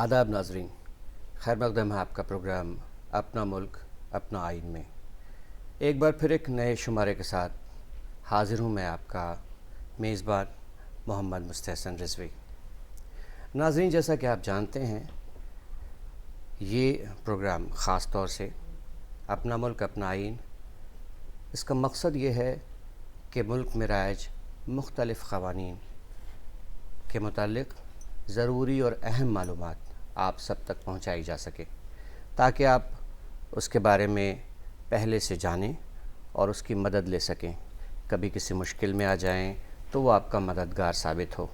आदाब नाजरीन, खैर मकदम है आपका प्रोग्राम अपना मुल्क अपना आइन में। एक बार फिर एक नए शुमारे के साथ हाज़िर हूँ मैं, आपका मेज़बान मोहम्मद मुस्तहसन रिजवी। नाजरीन, जैसा कि आप जानते हैं, ये प्रोग्राम ख़ास तौर से अपना मुल्क अपना आइन, इसका मकसद ये है कि मुल्क में राइज मुख्तलिफ़ क़वानीन के मुताल्लिक़ ज़रूरी और अहम मालूमात आप सब तक पहुँचाई जा सके, ताकि आप उसके बारे में पहले से जानें और उसकी मदद ले सकें। कभी किसी मुश्किल में आ जाएं तो वो आपका मददगार साबित हो।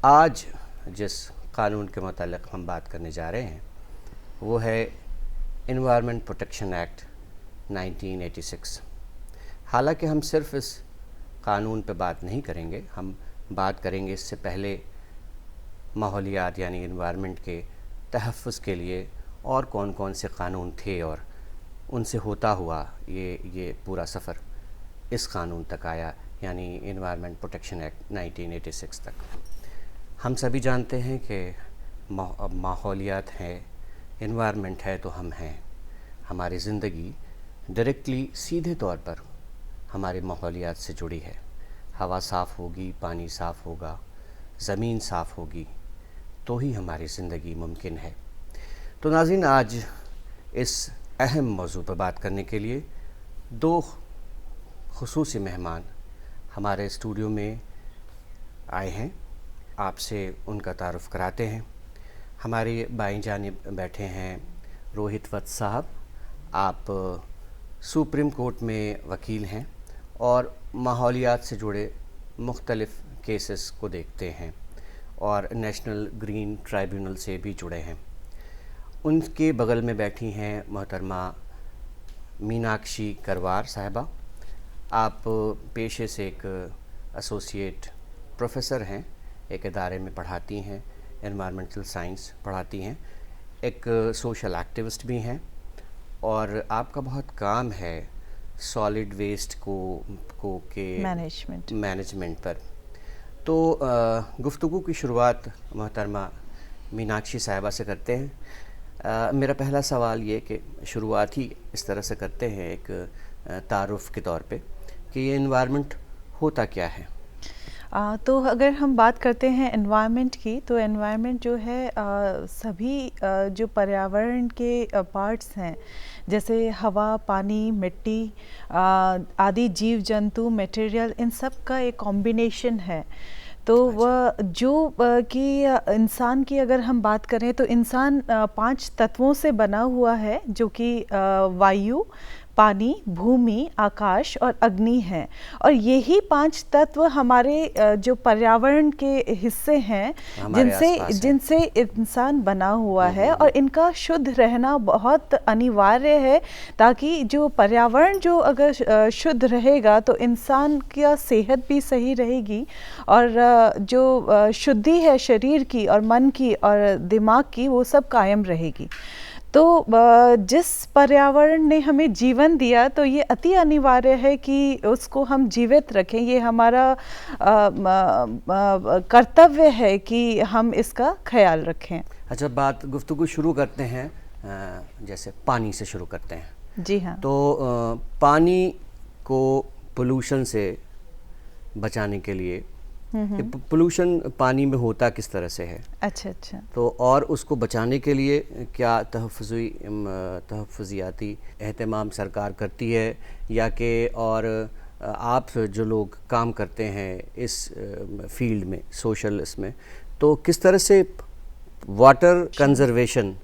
आज जिस कानून के मुताल्लिक़ हम बात करने जा रहे हैं वो है एनवायरनमेंट प्रोटेक्शन एक्ट 1986। हालांकि हम सिर्फ़ इस कानून पे बात नहीं करेंगे, हम बात करेंगे इससे पहले माहौलियात यानी एनवायरनमेंट के तहफ़्फ़ुज़ के लिए और कौन कौन से कानून थे और उनसे होता हुआ ये पूरा सफ़र इस कानून तक आया, यानी एनवायरनमेंट प्रोटेक्शन एक्ट 1986 तक। हम सभी जानते हैं कि माहौलियात है, एनवायरनमेंट है तो हम हैं। हमारी ज़िंदगी डायरेक्टली सीधे तौर पर हमारे माहौलियात से जुड़ी है। हवा साफ़ होगी, पानी साफ़ होगा, ज़मीन साफ़ होगी तो ही हमारी ज़िंदगी मुमकिन है। तो नाज़रीन, आज इस अहम मौजू पर बात करने के लिए दो ख़ुसूसी मेहमान हमारे स्टूडियो में आए हैं। आपसे उनका तारुफ़ कराते हैं। हमारे बाईं जानिब बैठे हैं रोहित वत्स साहब। आप सुप्रीम कोर्ट में वकील हैं और माहौलियात से जुड़े मुख्तलिफ़ केसेस को देखते हैं और नेशनल ग्रीन ट्राइब्यूनल से भी जुड़े हैं। उनके बगल में बैठी हैं मोहतरमा मीनाक्षी करवार साहिबा। आप पेशे से एक एसोसिएट प्रोफेसर हैं, एक इदारे में पढ़ाती हैं, एनवायरमेंटल साइंस पढ़ाती हैं, एक सोशल एक्टिविस्ट भी हैं और आपका बहुत काम है सॉलिड वेस्ट के मैनेजमेंट पर। तो गुफ्तगू की शुरुआत मोहतरमा मीनाक्षी साहिबा से करते हैं। मेरा पहला सवाल ये कि शुरुआत ही इस तरह से करते हैं एक तारुफ़ के तौर पे कि ये एनवायरनमेंट होता क्या है। तो अगर हम बात करते हैं एनवायरनमेंट की, तो एनवायरनमेंट जो है सभी जो पर्यावरण के पार्ट्स हैं, जैसे हवा, पानी, मिट्टी आदि जीव जंतु, मटेरियल, इन सब का एक कॉम्बिनेशन है। तो वह जो कि इंसान की अगर हम बात करें तो इंसान 5 तत्वों से बना हुआ है, जो कि वायु, पानी, भूमि, आकाश और अग्नि है। और यही 5 तत्व हमारे जो पर्यावरण के हिस्से हैं, जिनसे इंसान बना हुआ है और इनका शुद्ध रहना बहुत अनिवार्य है, ताकि जो पर्यावरण जो अगर शुद्ध रहेगा तो इंसान की सेहत भी सही रहेगी और जो शुद्धि है शरीर की और मन की और दिमाग की, वो सब कायम रहेगी। तो जिस पर्यावरण ने हमें जीवन दिया, तो ये अति अनिवार्य है कि उसको हम जीवित रखें। ये हमारा कर्तव्य है कि हम इसका ख्याल रखें। अच्छा, बात गुफ्तगू शुरू करते हैं, जैसे पानी से शुरू करते हैं। जी हाँ। तो पानी को पोल्यूशन से बचाने के लिए, पोल्यूशन पानी में होता किस तरह से है? अच्छा। तो और उसको बचाने के लिए क्या तहफ़्फ़ुज़ियाती एहतमाम सरकार करती है, या कि और आप जो लोग काम करते हैं इस फील्ड में, सोशल इसमें, तो किस तरह से वाटर कंज़र्वेशन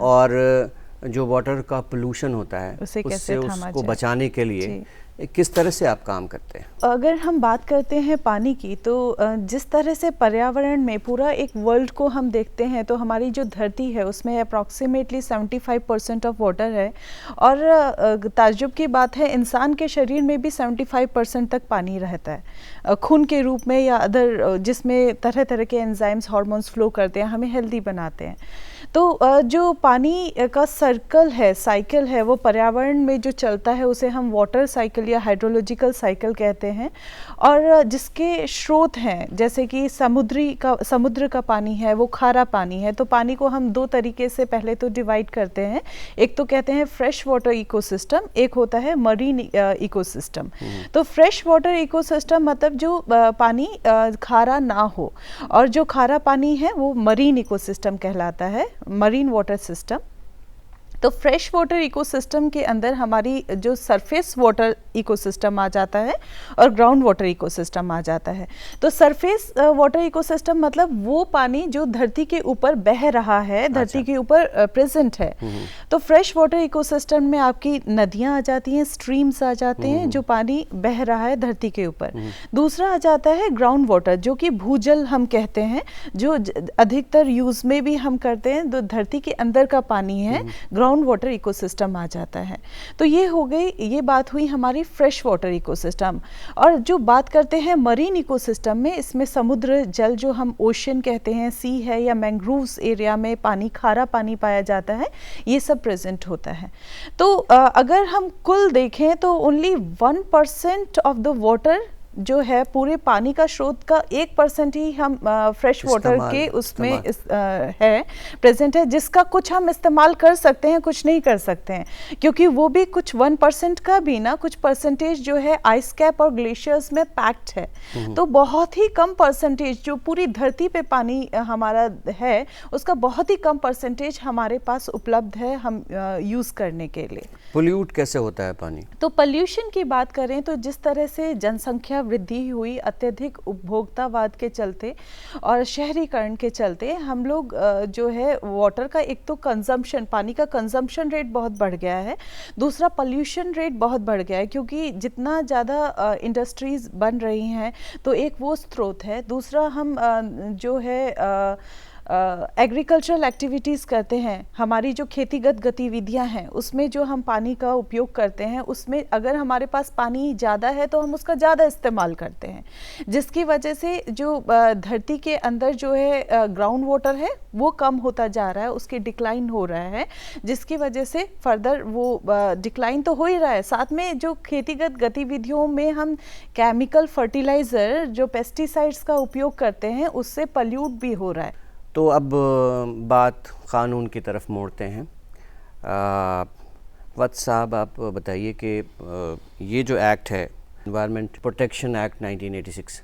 और जो वाटर का पोल्यूशन होता है उससे उसको बचाने के लिए किस तरह से आप काम करते हैं? अगर हम बात करते हैं पानी की, तो जिस तरह से पर्यावरण में पूरा एक वर्ल्ड को हम देखते हैं, तो हमारी जो धरती है उसमें अप्रॉक्सीमेटली 75% ऑफ वाटर है। और ताज्जुब की बात है, इंसान के शरीर में भी 75% तक पानी रहता है, खून के रूप में या अदर, जिसमें तरह तरह के एंजाइम्स, हार्मोन्स फ्लो करते हैं, हमें हेल्दी बनाते हैं। तो जो पानी का साइकिल है, वो पर्यावरण में जो चलता है उसे हम वाटर साइकिल या हाइड्रोलॉजिकल साइकिल कहते हैं, और जिसके स्रोत हैं जैसे कि समुद्र का पानी है, वो खारा पानी है। तो पानी को हम दो तरीके से पहले तो डिवाइड करते हैं, एक तो कहते हैं फ्रेश वाटर इकोसिस्टम, एक होता है मरीन इकोसिस्टम। तो फ्रेश वाटर इकोसिस्टम मतलब जो पानी खारा ना हो, और जो खारा पानी है वो मरीन इकोसिस्टम कहलाता है, मरीन वाटर सिस्टम। तो फ्रेश वाटर इकोसिस्टम के अंदर हमारी जो सरफेस वाटर इकोसिस्टम आ जाता है और ग्राउंड वाटर इकोसिस्टम आ जाता है। तो सरफेस वाटर इकोसिस्टम मतलब वो पानी जो धरती के ऊपर बह रहा है, धरती के ऊपर प्रेजेंट है। तो फ्रेश वाटर इकोसिस्टम में आपकी नदियाँ आ जाती हैं, स्ट्रीम्स आ जाते हैं, जो पानी बह रहा है धरती के ऊपर। दूसरा आ जाता है ग्राउंड वाटर, जो कि भूजल हम कहते हैं, जो अधिकतर यूज़ में भी हम करते हैं, जो धरती के अंदर का पानी है, ग्राउंड वाटर इकोसिस्टम आ जाता है। तो ये हो गई, ये बात हुई हमारी फ्रेश वाटर इकोसिस्टम। और जो बात करते हैं मरीन इकोसिस्टम में, इसमें समुद्र जल जो हम ओशन कहते हैं, सी है या मैंग्रोव्स एरिया में पानी, खारा पानी पाया जाता है, ये सब प्रेजेंट होता है। तो अगर हम कुल देखें तो ओनली 1% ऑफ द वाटर जो है पूरे पानी का स्रोत का 1% ही हम फ्रेश वाटर के उसमें है प्रेजेंट है, जिसका कुछ हम इस्तेमाल कर सकते हैं, कुछ नहीं कर सकते हैं, क्योंकि वो भी कुछ 1% का भी ना, कुछ परसेंटेज जो है आइस कैप और ग्लेशियर्स में पैक्ड है। तो बहुत ही कम परसेंटेज जो पूरी धरती पे पानी हमारा है, उसका बहुत ही कम परसेंटेज हमारे पास उपलब्ध है हम यूज़ करने के लिए। पोल्यूट कैसे होता है पानी? तो पोल्यूशन की बात करें तो जिस तरह से जनसंख्या वृद्धि हुई, अत्यधिक उपभोक्तावाद के चलते और शहरीकरण के चलते, हम लोग जो है वाटर का एक तो कंजम्पशन, पानी का कंजम्पशन रेट बहुत बढ़ गया है, दूसरा पोल्यूशन रेट बहुत बढ़ गया है, क्योंकि जितना ज़्यादा इंडस्ट्रीज़ बन रही हैं तो एक वो स्रोत है। दूसरा हम जो है एग्रीकल्चरल एक्टिविटीज़ करते हैं, हमारी जो खेतीगत गतिविधियां हैं उसमें जो हम पानी का उपयोग करते हैं, उसमें अगर हमारे पास पानी ज़्यादा है तो हम उसका ज़्यादा इस्तेमाल करते हैं, जिसकी वजह से जो धरती के अंदर जो है ग्राउंड वाटर है वो कम होता जा रहा है, उसकी डिक्लाइन हो रहा है, जिसकी वजह से फर्दर वो डिक्लाइन तो हो ही रहा है, साथ में जो खेतीगत गतिविधियों में हम केमिकल फर्टिलाइज़र जो पेस्टिसाइड्स का उपयोग करते हैं उससे पल्यूट भी हो रहा है। तो अब बात क़ानून की तरफ मोड़ते हैं। वत्स साहब, आप बताइए कि ये जो एक्ट है, एनवायरनमेंट प्रोटेक्शन एक्ट 1986,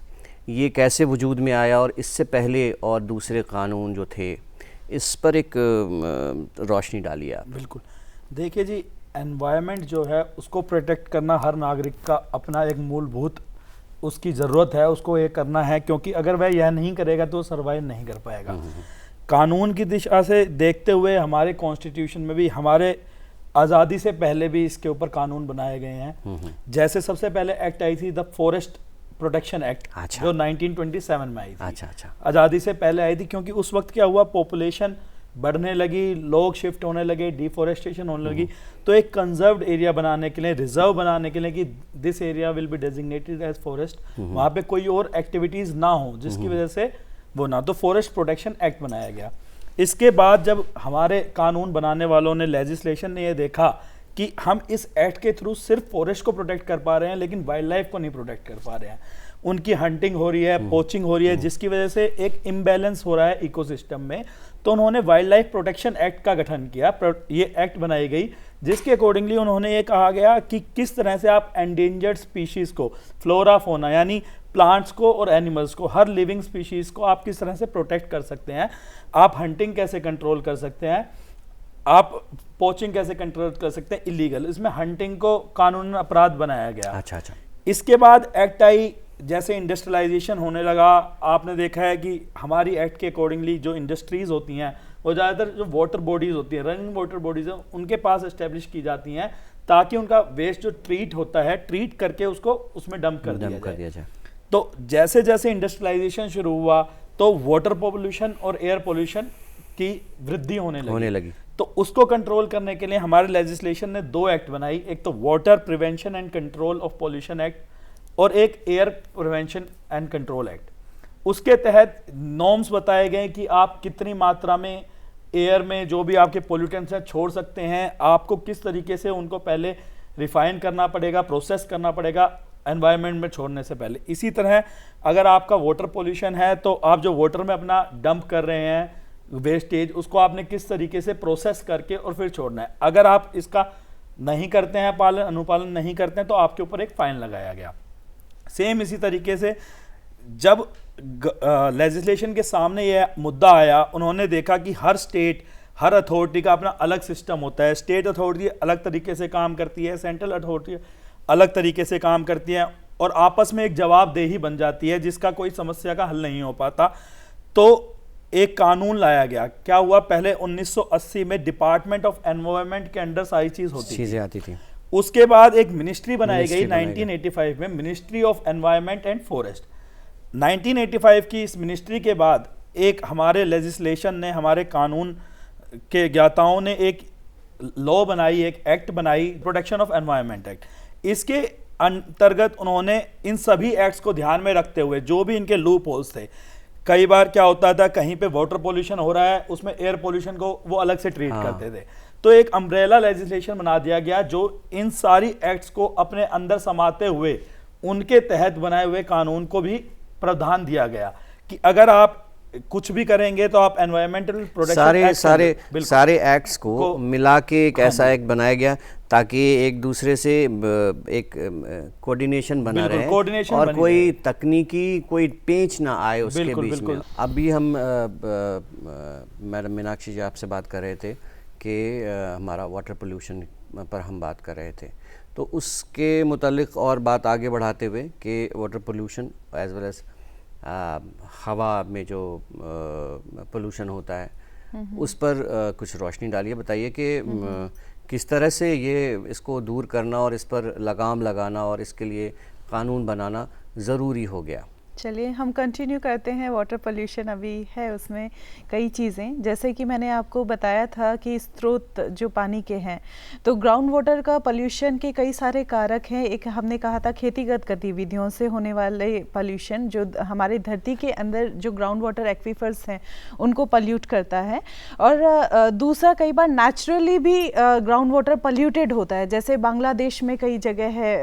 ये कैसे वजूद में आया और इससे पहले और दूसरे कानून जो थे, इस पर एक रोशनी डालिए आप। बिल्कुल, देखिए जी, एनवायरनमेंट जो है उसको प्रोटेक्ट करना हर नागरिक का अपना एक मूलभूत उसकी ज़रूरत है, उसको ये करना है, क्योंकि अगर वह यह नहीं करेगा तो सर्वाइव नहीं कर पाएगा। कानून की दिशा से देखते हुए हमारे कॉन्स्टिट्यूशन में भी, हमारे आज़ादी से पहले भी इसके ऊपर कानून बनाए गए हैं। जैसे सबसे पहले एक्ट आई थी द फॉरेस्ट प्रोटेक्शन एक्ट, जो 1927 में आई थी। आज़ादी से पहले आई थी, क्योंकि उस वक्त क्या हुआ, पॉपुलेशन बढ़ने लगी, लोग शिफ्ट होने लगे, डिफॉरेस्टेशन होने लगी, तो एक कंजर्व्ड एरिया बनाने के लिए, रिजर्व बनाने के लिए कि this area will be designated as forest, वहाँ पे कोई और एक्टिविटीज़ ना हो जिसकी वजह से वो ना, तो फॉरेस्ट प्रोटेक्शन एक्ट बनाया गया। इसके बाद जब हमारे कानून बनाने वालों ने, लेजिस्लेशन ने ये देखा कि हम इस एक्ट के थ्रू सिर्फ फॉरेस्ट को प्रोटेक्ट कर पा रहे हैं लेकिन वाइल्ड लाइफ को नहीं प्रोटेक्ट कर पा रहे हैं, उनकी हंटिंग हो रही है, पोचिंग हो रही है, जिसकी वजह से एक इम्बैलेंस हो रहा है इकोसिस्टम में, तो उन्होंने वाइल्ड लाइफ प्रोटेक्शन एक्ट का गठन किया। ये एक्ट बनाई गई जिसके अकॉर्डिंगली उन्होंने ये कहा गया कि किस तरह से आप एंडेंजर्ड स्पीशीज़ को, फ्लोरा फोना यानी प्लांट्स को और एनिमल्स को, हर लिविंग स्पीशीज़ को आप किस तरह से प्रोटेक्ट कर सकते हैं, आप हंटिंग कैसे कंट्रोल कर सकते हैं, आप पोचिंग कैसे कंट्रोल कर सकते हैं इलीगल, इसमें हंटिंग को कानूनन अपराध बनाया गया। अच्छा। इसके बाद एक्ट आई, जैसे इंडस्ट्रियलाइजेशन होने लगा, आपने देखा है कि हमारी एक्ट के अकॉर्डिंगली जो इंडस्ट्रीज़ होती हैं वो ज़्यादातर जो वाटर बॉडीज़ होती हैं, रनिंग वाटर बॉडीज़ हैं, उनके पास इस्टेब्लिश की जाती हैं, ताकि उनका वेस्ट जो ट्रीट होता है, ट्रीट करके उसको उसमें डंप कर दिया जाए। तो जैसे जैसे इंडस्ट्रियलाइजेशन शुरू हुआ तो वाटर पोल्यूशन और एयर पोल्यूशन की वृद्धि होने लगी। तो उसको कंट्रोल करने के लिए हमारे लेजिस्लेशन ने 2 एक्ट बनाई, एक तो water prevention and control of pollution act और एक air prevention and control act. उसके तहत नॉर्म्स बताए गए कि आप कितनी मात्रा में एयर में जो भी आपके पोल्यूटेंट्स हैं छोड़ सकते हैं, आपको किस तरीके से उनको पहले रिफाइन करना पड़ेगा, प्रोसेस करना पड़ेगा एनवायरनमेंट में छोड़ने से पहले। इसी तरह अगर आपका वाटर पोल्यूशन है तो आप जो वाटर में अपना डंप कर रहे हैं वेस्टेज, उसको आपने किस तरीके से प्रोसेस करके और फिर छोड़ना है। अगर आप इसका नहीं करते हैं पालन, अनुपालन नहीं करते हैं, तो आपके ऊपर एक फाइन लगाया गया। सेम इसी तरीके से जब लेजिस्लेशन के सामने यह मुद्दा आया, उन्होंने देखा कि हर स्टेट, हर अथॉरिटी का अपना अलग सिस्टम होता है। स्टेट अथॉरिटी अलग तरीके से काम करती है, सेंट्रल अथॉरिटी अलग तरीके से काम करती है, और आपस में एक जवाबदेही बन जाती है जिसका कोई समस्या का हल नहीं हो पाता। तो एक कानून लाया गया। क्या हुआ, पहले 1980 में डिपार्टमेंट ऑफ एनवायरनमेंट के अंडर सारी चीजें आती थी। उसके बाद एक मिनिस्ट्री बनाई गई 1985 में, ministry of environment and forest. 1985 की इस मिनिस्ट्री के बाद एक हमारे लेजिस्लेशन ने, हमारे कानून के ज्ञाताओं ने एक लॉ बनाई, एक एक्ट बनाई, प्रोटेक्शन ऑफ एनवायरनमेंट एक्ट। इसके अंतर्गत उन्होंने इन सभी एक्ट्स को ध्यान में रखते हुए जो भी इनके लूप होल्स थे, कई बार क्या होता था कहीं पे वाटर पोल्यूशन हो रहा है, उसमें एयर पोल्यूशन को वो अलग से ट्रीट करते थे, तो एक अम्ब्रेला लेजिस्लेशन बना दिया गया जो इन सारी एक्ट्स को अपने अंदर समाते हुए उनके तहत बनाए हुए कानून को भी प्रावधान दिया गया कि अगर आप कुछ भी करेंगे तो आप एनवायरमेंटल प्रोटेक्शन सारे एक्ट्स को मिला के एक ऐसा एक्ट बनाया गया ताकि एक दूसरे से एक कोऑर्डिनेशन बना रहे और कोई तकनीकी कोई पेंच ना आए उसके बीच में। अभी हम मैडम मीनाक्षी जी आपसे बात कर रहे थे कि हमारा वाटर पोल्यूशन पर हम बात कर रहे थे, तो उसके मुतालिक और बात आगे बढ़ाते हुए कि water pollution as well as हवा में जो पोल्यूशन होता है उस पर कुछ रोशनी डालिए, बताइए कि किस तरह से ये इसको दूर करना और इस पर लगाम लगाना और इसके लिए कानून बनाना ज़रूरी हो गया। चलिए हम कंटिन्यू करते हैं। वाटर पोल्यूशन अभी है, उसमें कई चीज़ें, जैसे कि मैंने आपको बताया था कि स्रोत जो पानी के हैं, तो ग्राउंड वाटर का पोल्यूशन के कई सारे कारक हैं। एक हमने कहा था खेतीगत गतिविधियों से होने वाले पोल्यूशन, जो हमारे धरती के अंदर जो ग्राउंड वाटर एक्वीफर्स हैं उनको पोल्यूट करता है, और दूसरा कई बार नेचुरली भी ग्राउंड वाटर पोल्यूटेड होता है, जैसे बांग्लादेश में कई जगह है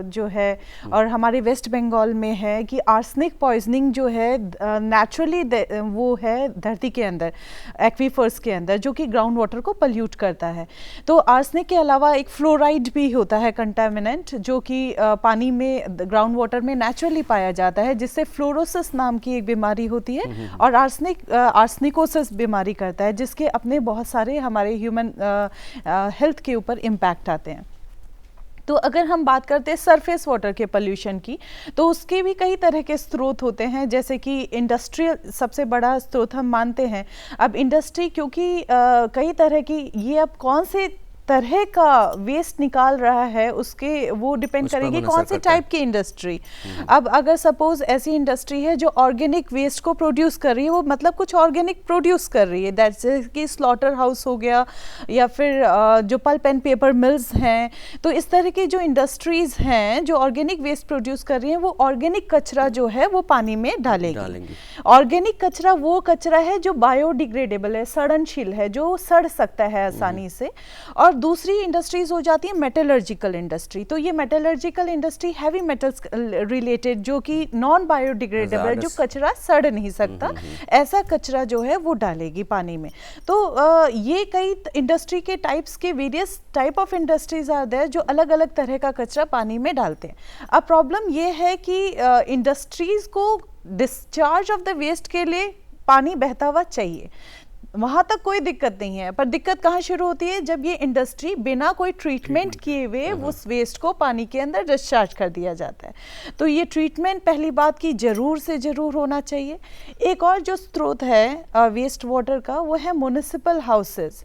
जो है, और हमारे वेस्ट बंगाल में है कि आर्सेनिक पॉइजनिंग जो है नेचुरली वो है धरती के अंदर एक्वीफर्स के अंदर, जो कि ग्राउंड वाटर को पोल्यूट करता है। तो आर्सेनिक के अलावा एक फ्लोराइड भी होता है कंटामिनेंट, जो कि पानी में ग्राउंड वाटर में नेचुरली पाया जाता है, जिससे फ्लोरोसिस नाम की एक बीमारी होती है, और आर्सेनिकोसिस बीमारी करता है, जिसके अपने बहुत सारे हमारे ह्यूमन हेल्थ के ऊपर इम्पैक्ट आते हैं। तो अगर हम बात करते हैं सरफेस वाटर के पोल्यूशन की, तो उसके भी कई तरह के स्रोत होते हैं, जैसे कि इंडस्ट्रियल सबसे बड़ा स्रोत हम मानते हैं। अब इंडस्ट्री क्योंकि कई तरह की, ये अब कौन से तरह का वेस्ट निकाल रहा है उसके वो डिपेंड करेगी कौन से टाइप की इंडस्ट्री। अब अगर सपोज ऐसी इंडस्ट्री है जो ऑर्गेनिक वेस्ट को प्रोड्यूस कर रही है, वो मतलब कुछ ऑर्गेनिक प्रोड्यूस कर रही है, दैट्स कि स्लॉटर हाउस हो गया, या फिर जो पल्प एंड पेपर मिल्स हैं, तो इस तरह की जो इंडस्ट्रीज हैं जो ऑर्गेनिक वेस्ट प्रोड्यूस कर रही हैं, वो ऑर्गेनिक कचरा जो है वो पानी में डालेंगी। ऑर्गेनिक कचरा वो कचरा है जो बायोडिग्रेडेबल है, सड़नशील है, जो सड़ सकता है आसानी से। और दूसरी इंडस्ट्रीज हो जाती है मेटलर्जिकल इंडस्ट्री। तो ये metallurgical industry heavy metals related, जो कि नॉन बायोडिग्रेडेबल, जो कचरा सड़ नहीं सकता, ऐसा कचरा जो है वो डालेगी पानी में। तो ये कई इंडस्ट्री के टाइप्स के various type of industries are there जो अलग अलग तरह का कचरा पानी में डालते हैं। अब प्रॉब्लम ये है कि इंडस्ट्रीज को डिस्चार्ज ऑफ द वेस्ट के लिए पानी बहता हुआ चाहिए, वहाँ तक कोई दिक्कत नहीं है, पर दिक्कत कहाँ शुरू होती है, जब ये इंडस्ट्री बिना कोई ट्रीटमेंट किए हुए उस वेस्ट को पानी के अंदर डिस्चार्ज कर दिया जाता है। तो ये ट्रीटमेंट पहली बात की ज़रूर से ज़रूर होना चाहिए। एक और जो स्रोत है वेस्ट वाटर का, वो है म्युनिसिपल हाउसेस।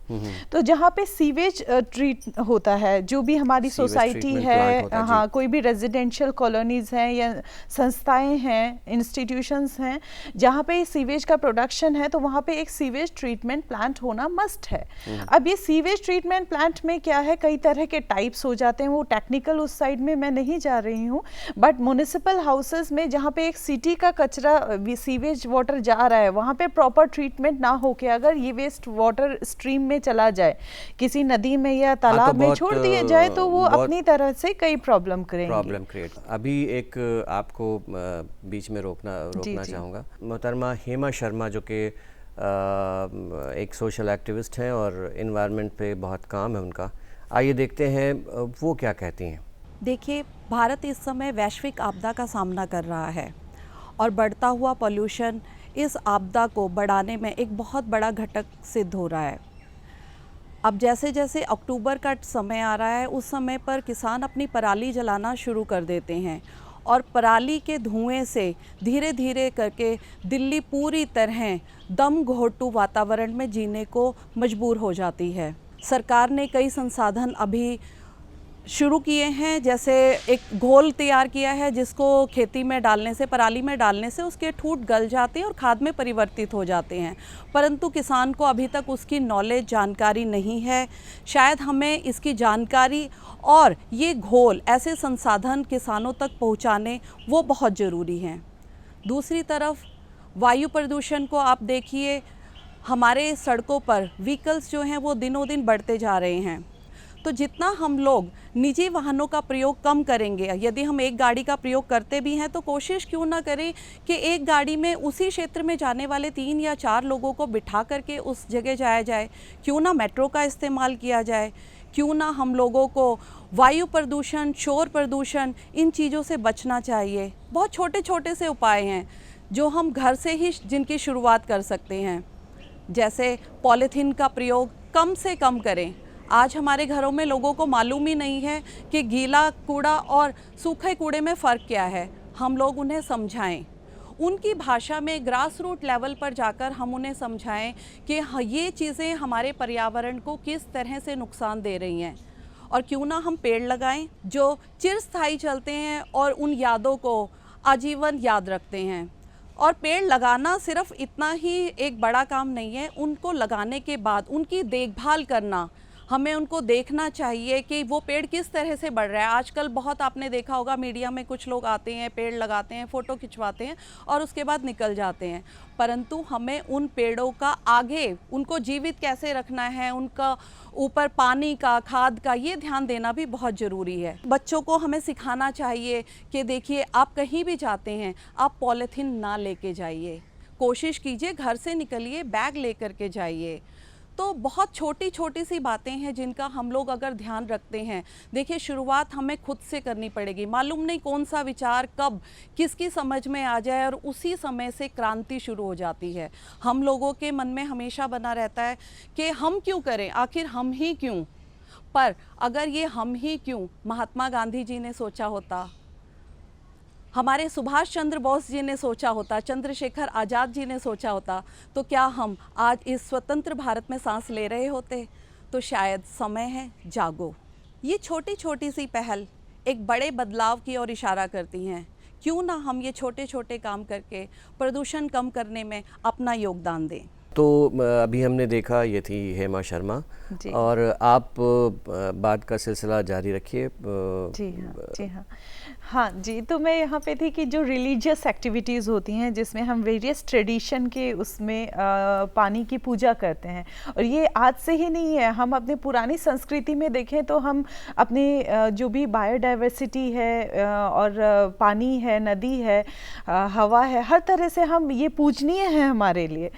तो जहाँ पे सीवेज ट्रीट होता है, जो भी हमारी सोसाइटी है, हाँ, कोई भी रेजिडेंशियल कॉलोनीज हैं या संस्थाएँ हैं, इंस्टीट्यूशंस हैं, जहाँ पे सीवेज का प्रोडक्शन है, तो वहाँ पे एक सीवेज ट्रीट ट्रीटमेंट प्लांट होना मस्ट है। अब ये सीवेज ट्रीटमेंट प्लांट में क्या है, कई तरह के टाइप्स हो जाते हैं, वो टेक्निकल उस साइड में मैं नहीं जा रही हूँ, बट म्युनिसिपल हाउसेस में जहाँ पे एक सिटी का कचरा सीवेज वाटर जा रहा है, वहाँ पे प्रॉपर ट्रीटमेंट ना होके अगर ये वेस्ट वाटर स्ट्रीम में चला जाए, किसी नदी में या तालाब में छोड़ दिया जाए, तो वो अपनी तरह से कई प्रॉब्लम क्रिएट। अभी एक आपको बीच में रोकना चाहूँगा। मोहतरमा हेमा शर्मा जो कि एक सोशल एक्टिविस्ट हैं और इन्वायरमेंट पे बहुत काम है उनका, आइए देखते हैं वो क्या कहती हैं। देखिए, भारत इस समय वैश्विक आपदा का सामना कर रहा है और बढ़ता हुआ पॉल्यूशन इस आपदा को बढ़ाने में एक बहुत बड़ा घटक सिद्ध हो रहा है। अब जैसे जैसे अक्टूबर का समय आ रहा है, उस समय पर किसान अपनी पराली जलाना शुरू कर देते हैं और पराली के धुएं से धीरे धीरे करके दिल्ली पूरी तरह दम घोंटू वातावरण में जीने को मजबूर हो जाती है। सरकार ने कई संसाधन अभी शुरू किए हैं, जैसे एक घोल तैयार किया है जिसको खेती में डालने से, पराली में डालने से उसके ठूंठ गल जाते हैं और खाद में परिवर्तित हो जाते हैं, परंतु किसान को अभी तक उसकी नॉलेज, जानकारी नहीं है। शायद हमें इसकी जानकारी और ये घोल, ऐसे संसाधन किसानों तक पहुंचाने वो बहुत ज़रूरी हैं। दूसरी तरफ वायु प्रदूषण को आप देखिए, हमारे सड़कों पर व्हीकल्स जो हैं वो दिनों दिन बढ़ते जा रहे हैं, तो जितना हम लोग निजी वाहनों का प्रयोग कम करेंगे, यदि हम एक गाड़ी का प्रयोग करते भी हैं तो कोशिश क्यों ना करें कि एक गाड़ी में उसी क्षेत्र में जाने वाले 3 या 4 लोगों को बिठा करके उस जगह जाया जाए। क्यों ना मेट्रो का इस्तेमाल किया जाए, क्यों ना हम लोगों को वायु प्रदूषण, शोर प्रदूषण, इन चीज़ों से बचना चाहिए। बहुत छोटे छोटे से उपाय हैं जो हम घर से ही जिनकी शुरुआत कर सकते हैं, जैसे पॉलीथीन का प्रयोग कम से कम करें। आज हमारे घरों में लोगों को मालूम ही नहीं है कि गीला कूड़ा और सूखे कूड़े में फ़र्क क्या है। हम लोग उन्हें समझाएं, उनकी भाषा में ग्रास रूट लेवल पर जाकर हम उन्हें समझाएं कि ये चीज़ें हमारे पर्यावरण को किस तरह से नुकसान दे रही हैं। और क्यों ना हम पेड़ लगाएं जो चिरस्थायी चलते हैं और उन यादों को आजीवन याद रखते हैं। और पेड़ लगाना सिर्फ इतना ही एक बड़ा काम नहीं है, उनको लगाने के बाद उनकी देखभाल करना, हमें उनको देखना चाहिए कि वो पेड़ किस तरह से बढ़ रहा है। आजकल बहुत आपने देखा होगा मीडिया में, कुछ लोग आते हैं, पेड़ लगाते हैं, फ़ोटो खिंचवाते हैं और उसके बाद निकल जाते हैं, परंतु हमें उन पेड़ों का आगे उनको जीवित कैसे रखना है, उनका ऊपर पानी का, खाद का, ये ध्यान देना भी बहुत ज़रूरी है। बच्चों को हमें सिखाना चाहिए कि देखिए, आप कहीं भी जाते हैं आप पॉलीथीन ना लेके जाइए, कोशिश कीजिए घर से निकलिए बैग लेकर के जाइए। तो बहुत छोटी छोटी सी बातें हैं जिनका हम लोग अगर ध्यान रखते हैं, देखिए शुरुआत हमें खुद से करनी पड़ेगी। मालूम नहीं कौन सा विचार कब किसकी समझ में आ जाए और उसी समय से क्रांति शुरू हो जाती है। हम लोगों के मन में हमेशा बना रहता है कि हम क्यों करें, आखिर हम ही क्यों। पर अगर ये हम ही क्यों महात्मा गांधी जी ने सोचा होता, हमारे सुभाष चंद्र बोस जी ने सोचा होता, चंद्रशेखर आज़ाद जी ने सोचा होता, तो क्या हम आज इस स्वतंत्र भारत में सांस ले रहे होते। तो शायद समय है, जागो। ये छोटी छोटी सी पहल एक बड़े बदलाव की ओर इशारा करती हैं। क्यों ना हम ये छोटे छोटे काम करके प्रदूषण कम करने में अपना योगदान दें। तो अभी हमने देखा, ये थी हेमा शर्मा, और आप बात का सिलसिला जारी रखिए। जी हाँ, जी हाँ, हाँ जी। तो मैं यहाँ पे थी कि जो रिलीजियस एक्टिविटीज़ होती हैं जिसमें हम वेरियस ट्रेडिशन के उसमें पानी की पूजा करते हैं, और ये आज से ही नहीं है, हम अपने पुरानी संस्कृति में देखें तो हम अपने जो भी बायोडाइवर्सिटी है और पानी है, नदी है, हवा है, हर तरह से हम ये पूजनीय है हमारे लिए।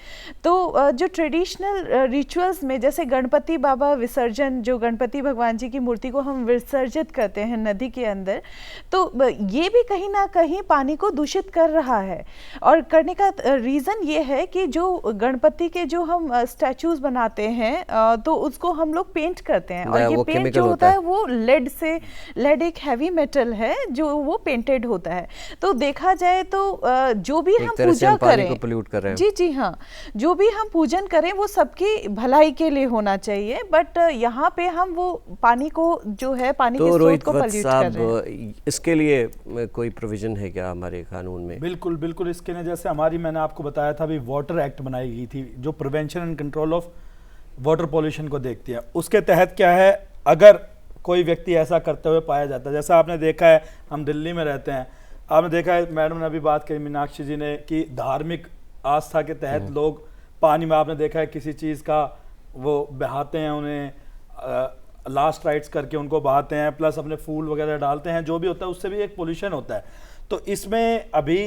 तो जो ट्रेडिशनल रिचुअल्स में, जैसे गणपति बाबा विसर्जन, जो गणपति भगवान जी की मूर्ति को हम विसर्जित करते हैं नदी के अंदर, तो ये भी कहीं ना कहीं पानी को दूषित कर रहा है। और करने का रीज़न ये है कि जो गणपति के जो हम स्टैचूज बनाते हैं तो उसको हम लोग पेंट करते हैं, और ये पेंट जो होता है वो लेड से, लेड एक हैवी मेटल है जो वो पेंटेड होता है। तो देखा जाए तो जो भी हम पूजा करें, जी जी हाँ, जो भी हम पूजन करें वो सबकी भलाई के लिए होना चाहिए, बट यहाँ पे हम वो पानी को जो है, पानी के स्रोत को पॉल्यूट कर रहे हैं। इसके लिए लिए कोई प्रोविज़न है क्या हमारे कानून में? बिल्कुल बिल्कुल, इसके लिए जैसे हमारी, मैंने आपको बताया था अभी, वाटर एक्ट बनाई गई थी जो prevention and control of water pollution को देखती है। उसके तहत क्या है, अगर कोई व्यक्ति ऐसा करते हुए पाया जाता है, जैसा आपने देखा है, हम दिल्ली में रहते हैं, आपने देखा है, मैडम ने अभी बात करी, मीनाक्षी जी ने, कि धार्मिक आस्था के तहत लोग पानी में, आपने देखा है, किसी चीज़ का वो बहाते हैं, उन्हें लास्ट राइट्स करके उनको बहाते हैं, प्लस अपने फूल वगैरह डालते हैं, जो भी होता है उससे भी एक पोल्यूशन होता है। तो इसमें अभी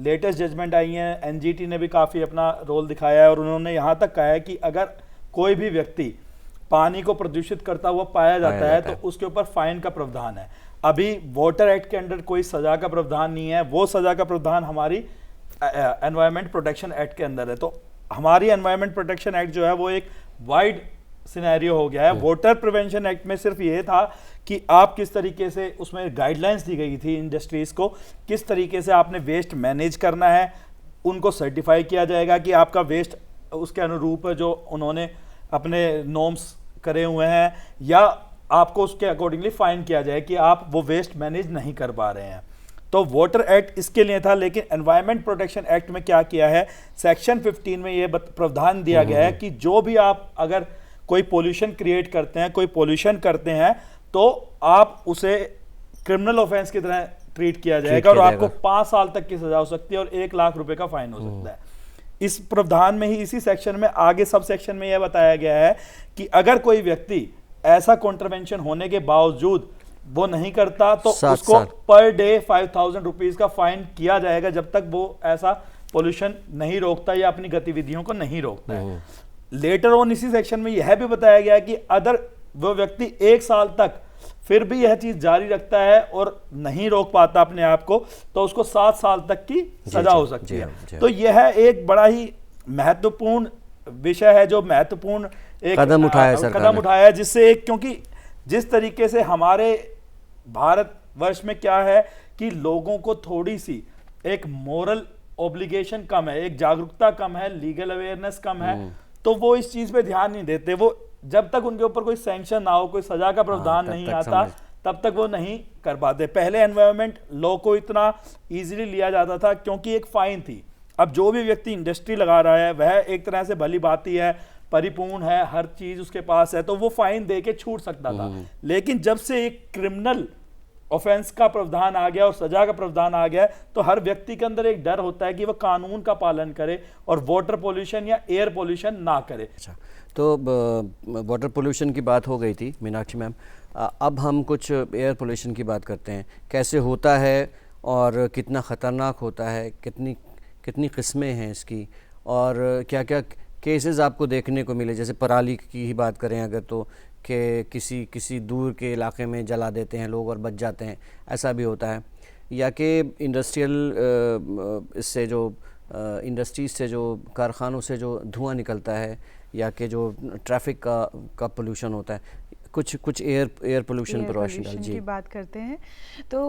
लेटेस्ट जजमेंट आई है, एनजीटी ने भी काफ़ी अपना रोल दिखाया है और उन्होंने यहाँ तक कहा है कि अगर कोई भी व्यक्ति पानी को प्रदूषित करता हुआ पाया जाता है तो उसके ऊपर फाइन का प्रावधान है। अभी वाटर एक्ट के अंदर कोई सजा का प्रावधान नहीं है, वो सजा का प्रावधान हमारी एनवायरमेंट प्रोटेक्शन एक्ट के अंदर है। तो हमारी एनवायरमेंट प्रोटेक्शन एक्ट जो है वो एक वाइड सिनेरियो हो गया है। वाटर प्रिवेंशन एक्ट में सिर्फ ये था कि आप किस तरीके से, उसमें गाइडलाइंस दी गई थी इंडस्ट्रीज को, किस तरीके से आपने वेस्ट मैनेज करना है, उनको सर्टिफाई किया जाएगा कि आपका वेस्ट उसके अनुरूप जो उन्होंने अपने नॉर्म्स करे हुए हैं, या आपको उसके अकॉर्डिंगली फाइन किया जाए कि आप वो वेस्ट मैनेज नहीं कर पा रहे हैं। तो वाटर एक्ट इसके लिए था, लेकिन एनवायरमेंट प्रोटेक्शन एक्ट में क्या किया है, सेक्शन 15 में ये प्रावधान दिया गया है कि जो भी आप अगर कोई पोल्यूशन क्रिएट करते हैं, कोई पोल्यूशन करते हैं, तो आप उसे क्रिमिनल ऑफेंस की तरह ट्रीट किया जाएगा और आपको 5 साल तक की सजा हो सकती है और 1 लाख रुपए का फाइन हो सकता है। इस प्रावधान में ही, इसी सेक्शन में आगे सब सेक्शन में यह बताया गया है कि अगर कोई व्यक्ति ऐसा कॉन्ट्रवेंशन होने के बावजूद वो नहीं करता तो उसको पर डे 5,000 रुपीज का फाइन किया जाएगा, जब तक वो ऐसा पोल्यूशन नहीं रोकता या अपनी गतिविधियों को नहीं रोकता है। लेटर ऑन इसी सेक्शन में यह भी बताया गया कि अगर वो व्यक्ति 1 साल तक फिर भी यह चीज जारी रखता है और नहीं रोक पाता अपने आप को, तो उसको 7 साल तक की सजा हो सकती है। तो यह एक बड़ा ही महत्वपूर्ण विषय है, जो महत्वपूर्ण एक कदम उठाया है, जिससे एक, क्योंकि जिस तरीके से हमारे भारतवर्ष में क्या है कि लोगों को थोड़ी सी एक मोरल ऑब्लिगेशन कम है, एक जागरूकता कम है, लीगल अवेयरनेस कम है, तो वो इस चीज पे ध्यान नहीं देते। वो जब तक उनके ऊपर कोई सैंक्शन ना हो, कोई सजा का प्रावधान नहीं आता, तब तक वो नहीं कर पाते। पहले एनवायरनमेंट लॉ को इतना इजीली लिया जाता था क्योंकि एक फाइन थी। अब जो भी व्यक्ति इंडस्ट्री लगा रहा है वह एक तरह से भली भांति है, परिपूर्ण है, हर चीज उसके पास है, तो वो फाइन दे के छूट सकता था। लेकिन जब से एक क्रिमिनल ऑफेंस का प्रावधान आ गया और सजा का प्रावधान आ गया, तो हर व्यक्ति के अंदर एक डर होता है कि वह कानून का पालन करे और वाटर पोल्यूशन या एयर पोल्यूशन ना करे। अच्छा, तो वाटर पोल्यूशन की बात हो गई थी मीनाक्षी मैम, अब हम कुछ एयर पोल्यूशन की बात करते हैं। कैसे होता है और कितना ख़तरनाक होता है, कितनी किस्में हैं इसकी, और क्या क्या केसेस आपको देखने को मिले? जैसे पराली की ही बात करें अगर, तो कि किसी दूर के इलाके में जला देते हैं लोग और बच जाते हैं, ऐसा भी होता है। या कि इससे जो इंडस्ट्रीज से, जो कारखानों से जो धुआं निकलता है, या कि जो ट्रैफिक का पोल्यूशन होता है, कुछ एयर पोल्यूशन पर रोशनी डाल जी। की बात करते हैं तो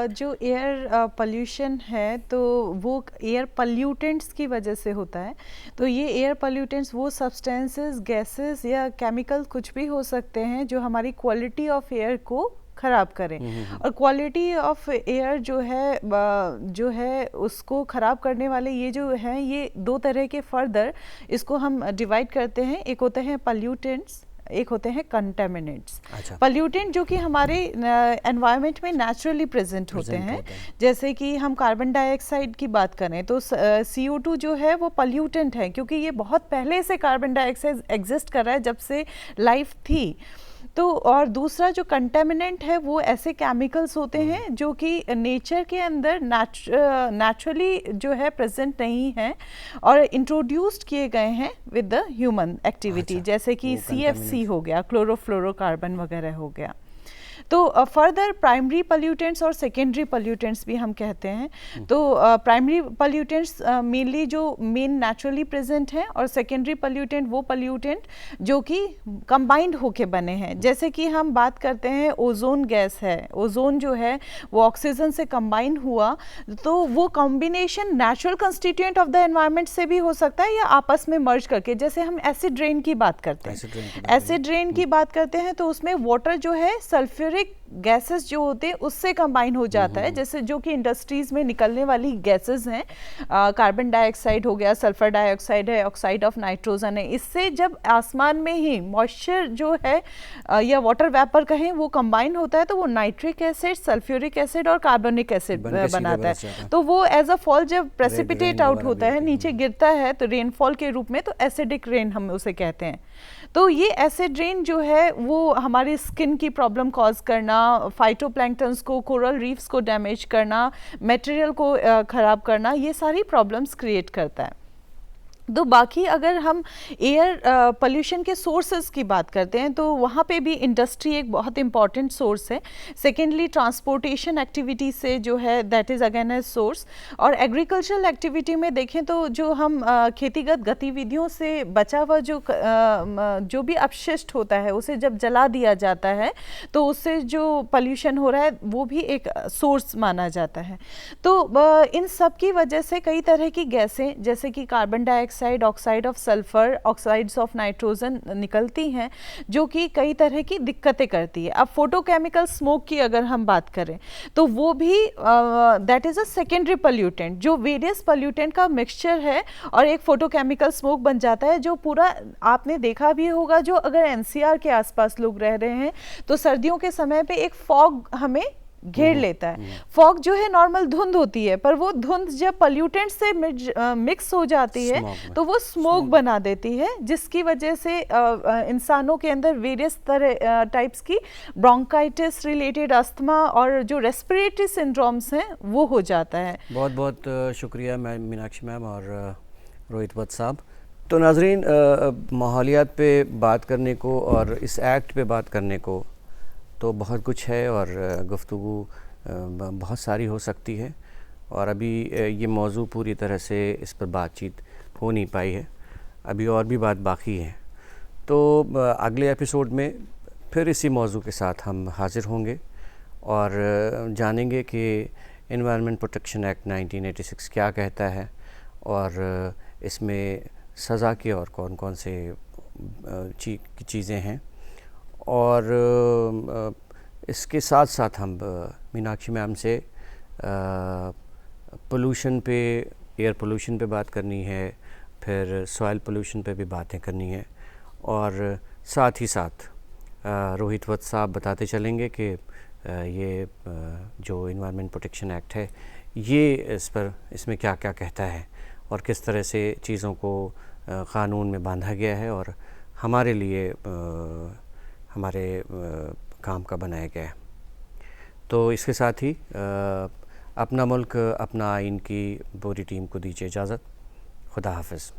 जो एयर पोल्यूशन है तो वो एयर पल्यूटेंट्स की वजह से होता है। तो ये एयर पल्यूटेंट्स वो सब्सटेंसेस, गैसेस या केमिकल कुछ भी हो सकते हैं जो हमारी क्वालिटी ऑफ एयर को ख़राब करें। और क्वालिटी ऑफ एयर जो है उसको ख़राब करने वाले ये जो हैं, ये 2 तरह के फर्दर इसको हम डिवाइड करते हैं। एक होते हैं पल्यूटेंट्स, एक होते हैं कंटेमिनेंट्स। अच्छा। पल्यूटेंट जो कि हमारे एनवायरनमेंट में नेचुरली प्रेजेंट होते हैं, जैसे कि हम कार्बन डाइऑक्साइड की बात करें तो CO2 जो है वो पल्यूटेंट है, क्योंकि ये बहुत पहले से कार्बन डाइऑक्साइड एग्जिस्ट कर रहा है, जब से लाइफ थी। तो और दूसरा जो कंटेमिनेंट है वो ऐसे केमिकल्स होते हैं जो कि नेचर के अंदर नेचुरली जो है प्रेजेंट नहीं है और इंट्रोड्यूस्ड किए गए हैं विद द ह्यूमन एक्टिविटी। अच्छा, जैसे कि CFC हो गया, क्लोरोफ्लोरोकार्बन वगैरह हो गया। तो फर्दर प्राइमरी पल्यूटेंट्स और सेकेंडरी पल्यूटेंट्स भी हम कहते हैं। तो प्राइमरी पल्यूटेंट्स मेनली जो मेन नेचुरली प्रेजेंट हैं, और सेकेंडरी पल्यूटेंट वो पल्यूटेंट जो कि कंबाइंड होके बने हैं। जैसे कि हम बात करते हैं ओजोन गैस है, ओजोन जो है वो ऑक्सीजन से कंबाइन हुआ, तो वो combination natural constituent of the environment से भी हो सकता है या आपस में मर्ज करके। जैसे हम एसिड रेन की बात करते हैं, एसिड रेन की बात करते हैं तो उसमें वाटर जो है सल्फ्यूरिक गैसेस जो होते हैं उससे कंबाइन हो जाता है, जैसे जो कि इंडस्ट्रीज में निकलने वाली गैसेस हैं, कार्बन डाइऑक्साइड हो गया, सल्फर डाइऑक्साइड है, ऑक्साइड ऑफ नाइट्रोजन है, इससे जब आसमान में ही मॉइस्चर जो है या वाटर वेपर कहें वो कंबाइन होता है तो वो नाइट्रिक एसिड, सल्फ्यूरिक एसिड और कार्बोनिक एसिड बन के सीधे बनाता बरस जाता है। है। तो वो एज अ फॉल जब प्रेसिपिटेट rain आउट वगैरह होता है, भी नीचे गिरता है तो रेनफॉल के रूप में, तो एसिडिक रेन हम उसे कहते हैं। तो ये एसिड रेन जो है वो हमारी स्किन की प्रॉब्लम कॉज करना, फाइटोप्लैंक्टन्स को, कोरल रीफ्स को डैमेज करना, मटेरियल को ख़राब करना, ये सारी प्रॉब्लम्स क्रिएट करता है। तो बाकी अगर हम एयर पोल्यूशन के सोर्सेज की बात करते हैं तो वहाँ पे भी इंडस्ट्री एक बहुत इंपॉर्टेंट सोर्स है। सेकेंडली ट्रांसपोर्टेशन एक्टिविटी से जो है that is again a source. और एग्रीकल्चरल एक्टिविटी में देखें तो जो हम खेतीगत गतिविधियों से बचा हुआ जो भी अपशिष्ट होता है उसे जब जला दिया जाता है तो उससे जो पोल्यूशन हो रहा है वो भी एक सोर्स माना जाता है। तो इन सब की वजह से कई तरह की गैसें जैसे कि carbon dioxide, oxide of sulphur, oxides of nitrogen निकलती हैं जो कि कई तरह की दिक्कतें करती है। अब फोटोकेमिकल स्मोक की अगर हम बात करें तो वो भी that is a secondary pollutant जो वेरियस पोल्यूटेंट का मिक्सचर है और एक फोटोकेमिकल स्मोक बन जाता है जो पूरा आपने देखा भी होगा। जो अगर एनसीआर के आसपास लोग रह रहे हैं तो सर्दियों के समय पे एक फॉग हमें घेर लेता है। फॉग जो है नॉर्मल धुंध होती है पर वो धुंध जब पोल्यूटेंट से मिक्स हो जाती है तो वो स्मोक बना देती है जिसकी वजह से इंसानों के अंदर वेरियस तरह टाइप्स की ब्रोंकाइटिस रिलेटेड अस्थमा और जो रेस्पिरेटरी सिंड्रोम्स हैं वो हो जाता है। बहुत बहुत शुक्रिया मीनाक्षी मैम और रोहित वत्स साहब। तो नाजरीन, माहौलियात पे बात करने को और इस एक्ट पे बात करने को तो बहुत कुछ है और गुफ्तगू बहुत सारी हो सकती है और अभी ये मौजू पूरी तरह से इस पर बातचीत हो नहीं पाई है, अभी और भी बात बाकी है। तो अगले एपिसोड में फिर इसी मौजू के साथ हम हाज़िर होंगे और जानेंगे कि एनवायरनमेंट प्रोटेक्शन एक्ट 1986 क्या कहता है और इसमें सज़ा की और कौन कौन से चीज़ें हैं। और इसके साथ साथ हम मीनाक्षी मैम से पोल्यूशन पे, एयर पोल्यूशन पे बात करनी है, फिर सॉइल पोल्यूशन पे भी बातें करनी है और साथ ही साथ रोहित वत्स साहब बताते चलेंगे कि ये जो एनवायरनमेंट प्रोटेक्शन एक्ट है ये इसमें क्या क्या कहता है और किस तरह से चीज़ों को क़ानून में बांधा गया है और हमारे लिए हमारे काम का बनाया गया है। तो इसके साथ ही अपना मुल्क अपना आइन की पूरी टीम को दीजिए इजाज़त। खुदा हाफ़िज़।